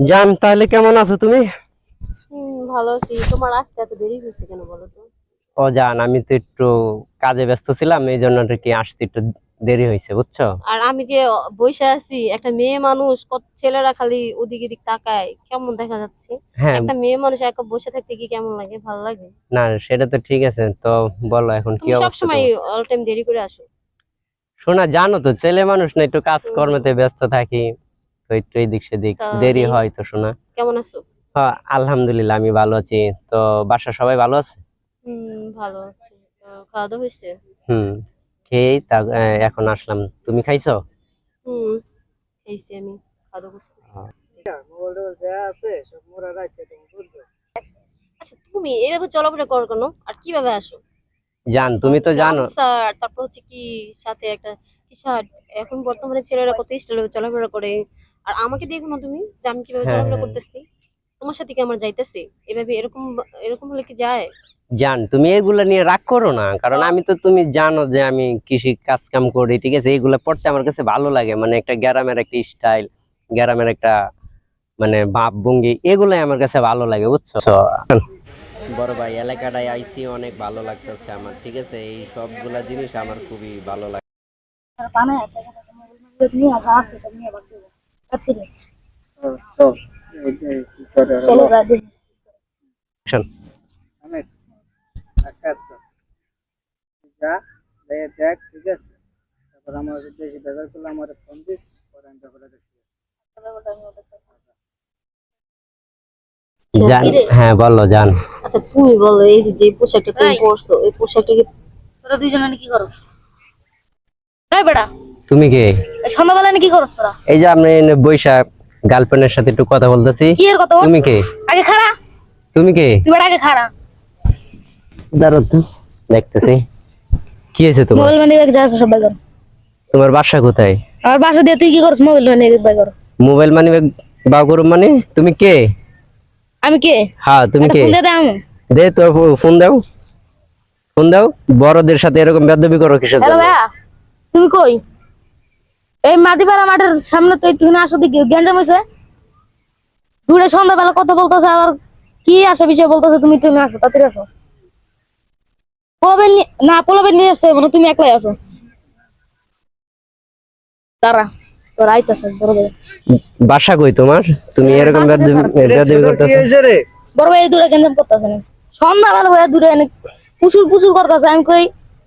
জান, তাহলে কেমন আছো তুমি? ভালো আছি। তোমার আসতে এত দেরি হয়েছে কেন বলো তো? ও জান, আমি তো একটু কাজে ব্যস্ত ছিলাম, এই জন্য আর কি আসতে একটু দেরি হয়েছে, বুঝছো? আর আমি যে বসে আছি, একটা মেয়ে মানুষ, কত ছেলেরা খালি ওদিক এদিক তাকায়, কেমন দেখা যাচ্ছে? হ্যাঁ। একটা মেয়ে মানুষ একা বসে থাকতে কি কেমন লাগে? ভালো লাগে? না, সেটা তো ঠিক আছে, তো বলো এখন কি তুমি অবস্থা সবসময় তোমার? অল টাইম দেরি করে আসো। শোনা, জানো তো ছেলে মানুষ না, একটু হুম, কাজকর্মেতে ব্যস্ত থাকি, তো একটু এদিক সেদিক তা দেরি যাই হোক, হয় তো শোনা। কেমন আছো? হ্যাঁ, আলহামদুলিল্লাহ আমি ভালো আছি। তো বাসা সবাই ভালো আছে? ভালো আছি। খাওয়া দাওয়া হয়েছে? হুম। খেয়েই এখন আসলাম। তুমি খাইছো? হুম, খেয়েছি আমি। খাওয়া দাওয়া করছি। আচ্ছা, তুমি এভাবে চলাফেরা করো কেন? আর কিভাবে আসো? জান, তুমি তো জানো। গামছা, তারপর হচ্ছে কি সাথে একটা টি শার্ট। এখন বর্তমানে ছেলেরা কত স্টাইলে চলাফেরা করে। আর আমাকে দেখো না তুমি যে আমি কিভাবে হ্যাঁ, চলাফেরা হ্যাঁ। করতেছি। তোমার সাথে কি আমার যাইতেছে? এভাবে এরকম এরকম হলে কি যায়? জান, তুমি এগুলা নিয়ে রাগ করো না, কারণ আমি তো, তুমি জানো যে আমি কৃষি কাজ কাম করি, ঠিক আছে? এগুলা পড়তে আমার কাছে ভালো লাগে, মানে একটা গ্রামের একটা স্টাইল, গ্রামের একটা মানে ভাব ভঙ্গি, এগুলাই আমার কাছে ভালো লাগে, বুঝছো? বড় ভাই, এলাকাটায় আইসি, অনেক ভালো লাগতেছে আমার, ঠিক আছে? এই সবগুলা জিনিস আমার খুবই ভালো লাগে। শোন, জান, কিরে? হ্যাঁ বলো জান। আচ্ছা, তুমি বলো, এই যে যে পোশাকটা তুমি পরছো, এই পোশাকটা কি তোরা দুইজনে কি করছ? এই বেটা, তুমি কে? এই সন্ধ্যাবেলা কি করছ তোরা? এই যে আমি বৈশাখ গার্লফ্রেন্ডের সাথে একটু কথা বলতেছি। কি এর কথা বল? তুমি কে? আগে খাড়া। তুমি কে? তুই বেটা আগে খাড়া। দাঁড়াও তো, দেখতেছি। কি হয়েছে তোমার? মোবাইল মানি ব্যাগ যা আছে সব বাই কর। তোমার বাসা কোথায়? আমার বাসা দিয়ে তুই কি করছ? মোবাইল মানি ব্যাগ বাই কর। মোবাইল মানি বা করুম মানে? তুমি কে? আমি কে? হ্যাঁ, তুমি একটা কে? ফোন দে দে আমি। দে তো, ফোন দাও, ফোন দাও। বড়দের সাথে এরকম বেয়াদবি করো কিসের হ্যালো জন্য? ভাইয়া, তুমি কই? এই মাদিপাড়া মাঠের সামনে তো একটু আসো দেখি গ্যাঞ্জাম হয়েছে। দূরে সন্ধ্যাবেলা কথা বলতেছে, আবার কি আসে বিষয় বলতেছে। তুমি আসো, তাড়াতাড়ি আসো। পোলাবেন নিয়ে আসতে হবে না, তুমি একলাই আসো। দাঁড়া, তোর আইতাছে বড় ভাই। বাসা কই তোমার? তুমি এরকম বেয়াদবি করতেছো? বড় ভাই দূরে গ্যাঞ্জাম করতেছে না। সন্ধ্যাবেলা ভাইয়া দূরে এনে পুচুর পুচুর করতেছে। আমি কই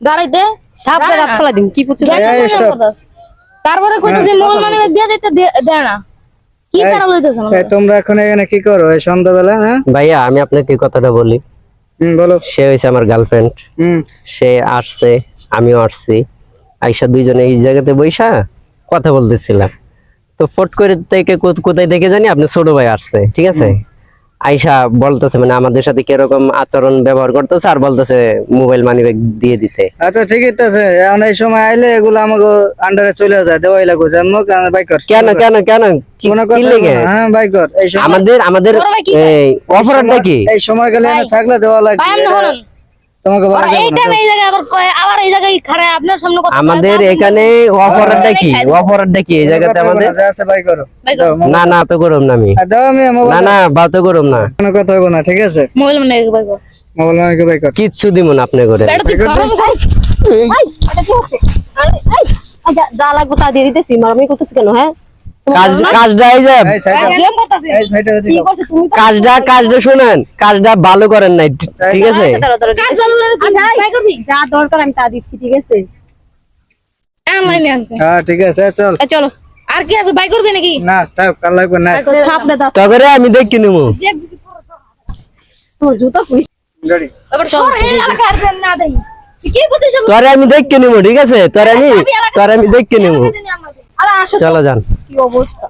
গাড়িতে থাপড়ে রাত ফেলা দিম। কি পুচুর করতেছে? তারপরে কইতেছে মোবাইল মানি ব্যাগ দিয়ে দিতে দেয় না। কি করা লইতেছে না? তোমরা এখন এখানে কি করো এই সন্ধ্যাবেলা? হ্যাঁ, ভাইয়া, আমি আপনাকে কথাটা বলি। বলো। সে হয়েছে আমার গার্লফ্রেন্ড। সে আসছে, আমিও আসছি। আইসা দুইজনে এই জায়গাতে বইসা কথা বলতেছিলাম। তো ফট করে থেকে কোথায় দেখে জানি আপনি ছোট ভাই আসছে, ঠিক আছে? আইসা বলতেছে মানে আমাদের সাথে কিরকম আচরণ ব্যবহার করতেছে, আর বলতেছে মোবাইল মানি ব্যাগ দিয়ে দিতে। আচ্ছা, ঠিকই তো আছে। এখন এই সময় আইলে এগুলো আমাকে আন্ডারে চলে যায়, দেওয়াই লাগবে। বাই কর। কেন কেন কেন কি কোনো কি কথা লেগে? না। হ্যাঁ, বাই কর। এই সময় আমাদের বড় ভাই কি এই অপরাধটা কি? এই সময় গেলে এনে থাকলে দেওয়া লাগবে। ভাই আপনি বলেন। তোমাকে বলা ওরা যাবে এই না। টাইমে এই জায়গায় আবার কয়, আবার এই জায়গায় খাড়া আপনার সামনে কথা কয়, আমাদের আপনি এখানে অপরাধটা কি? অপরাধটা কি এই জায়গাতে আমাদের? যা আছে বাই করো। বাই করো। দাও, না না, তো করুম না আমি। দাও আমি না মোবাইল। না, বা তো করুম না। কোনো কথা হবে না, ঠিক আছে? মোবাইল মানে বাই কর। মোবাইল আমাকে বাই কর। কিচ্ছু দিব না আপনি করে। বেটা তুই খারাপ কর। এই এটা কি হচ্ছে? আরে এই আচ্ছা, যা লাগবে তা দিয়ে দিতেছি। মারামারি করতেছিস কেন? হ্যাঁ, কাজটা এই যে এই সাইডে গেম করতেছিস। এই সাইডে কি করছিস তুমি? কাজটা শুনেন, কাজটা ভালো করেন নাই, ঠিক আছে? কাজ ভালো লাগে তুই বাই করবি। যা দরকার আমি তা দিচ্ছি, ঠিক আছে? অনলাইনে আছে। হ্যাঁ, ঠিক আছে, চল। চলো। আর কি আছে, বাই করবি নাকি? না, তাও কাল লাগবে না। থাপড়ে দাও। তবে আমি দেখি নিবো। তোর জুতা কই? গাড়ি আবার সর এই এলাকা আর না দেই। তুই কি বুঝিস? তোরে আমি দেখে নিবো, ঠিক আছে? তোরে আমি দেখে নিবো। আরে আসো। চলো যান। কি অবস্থা?